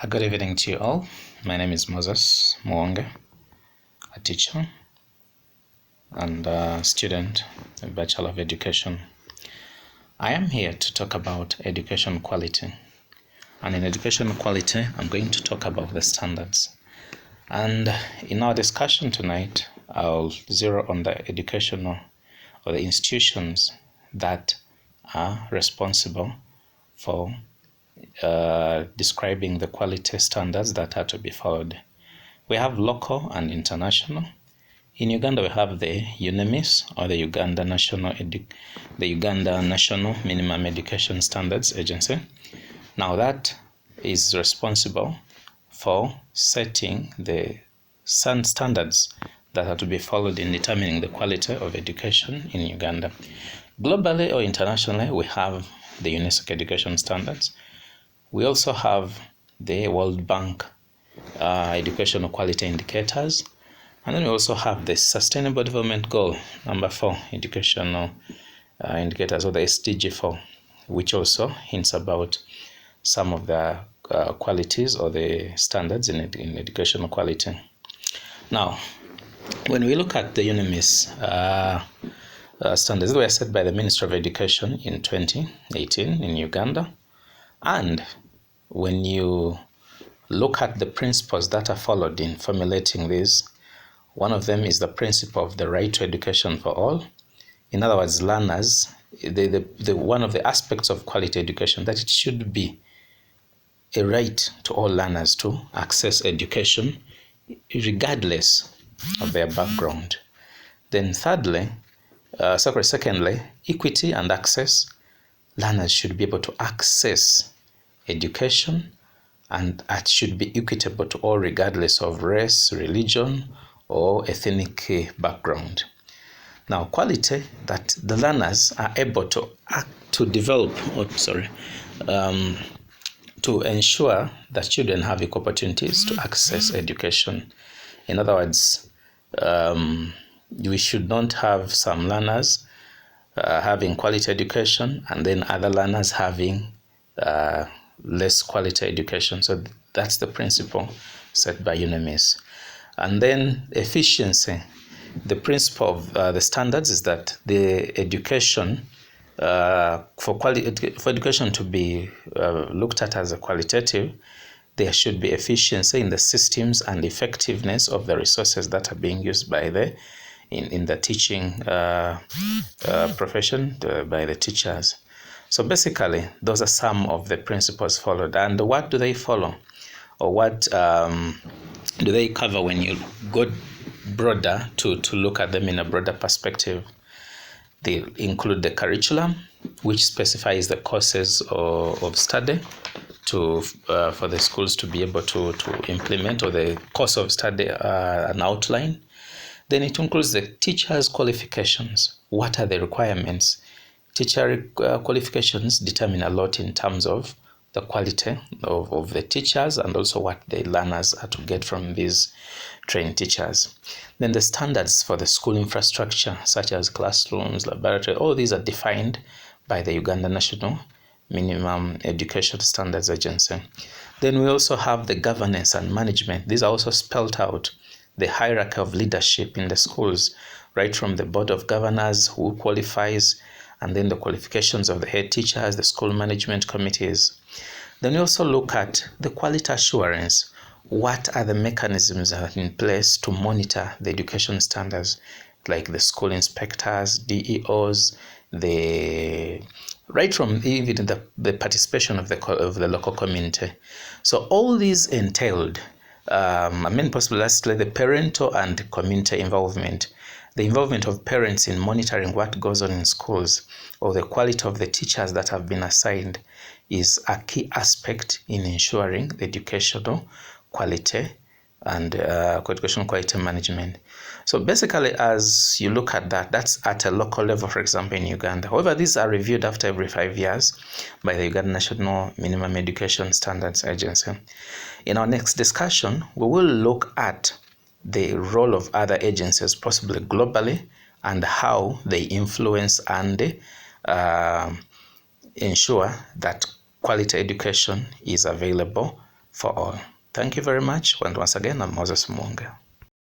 Good evening to you all. My name is Moses Mwonge, a teacher and a student, a Bachelor of Education. I am here to talk about education quality. And in education quality, I'm going to talk about the standards. And in our discussion tonight, I'll zero on the educational or the institutions that are responsible for describing the quality standards that are to be followed. We have local and international. In Uganda, we have the UNEMIS, or the Uganda National Minimum Education Standards Agency. Now that is responsible for setting the standards that are to be followed in determining the quality of education in Uganda. Globally or internationally, we have the UNESCO education standards. We also have the World Bank educational quality indicators, and then we also have the Sustainable Development Goal number 4 educational indicators, or the SDG 4, which also hints about some of the qualities or the standards in educational quality. Now, when we look at the UNEMIS standards, they were set by the Ministry of Education in 2018 in Uganda. And when you look at the principles that are followed in formulating these, one of them is the principle of the right to education for all. In other words, learners, one of the aspects of quality education, that it should be a right to all learners to access education regardless of their background. Then secondly, equity and access. Learners should be able to access education, and it should be equitable to all regardless of race, religion, or ethnic background. Now, quality, that the learners are able to to ensure that children have equal opportunities to access education. In other words, we should not have some learners having quality education and then other learners having less quality education. So that's the principle set by UNEMIS. And then efficiency. The principle of the standards is that the education, for education to be looked at as a qualitative, there should be efficiency in the systems and effectiveness of the resources that are being used by in the teaching profession by the teachers. So basically, those are some of the principles followed. And what do they follow? Or what do they cover when you go broader to look at them in a broader perspective? They include the curriculum, which specifies the courses of study for the schools to be able to implement, or the course of study, an outline. Then it includes the teachers' qualifications. What are the requirements? Teacher qualifications determine a lot in terms of the quality of the teachers and also what the learners are to get from these trained teachers. Then the standards for the school infrastructure, such as classrooms, laboratory, all these are defined by the Uganda National Minimum Education Standards Agency. Then we also have the governance and management. These are also spelled out. The hierarchy of leadership in the schools, right from the board of governors, who qualifies, and then the qualifications of the head teachers, the school management committees. Then we also look at the quality assurance. What are the mechanisms that are in place to monitor the education standards, like the school inspectors, DEOs, right from even the participation of the local community. So all these entailed, lastly, the parental and community involvement. The involvement of parents in monitoring what goes on in schools, or the quality of the teachers that have been assigned, is a key aspect in ensuring the educational quality and educational quality management. So basically, as you look at that, that's at a local level, for example, in Uganda. However, these are reviewed after every 5 years by the Uganda National Minimum Education Standards Agency. In our next discussion, we will look at the role of other agencies, possibly globally, and how they influence and ensure that quality education is available for all. Thank you very much. And once again, I'm Moses Munga.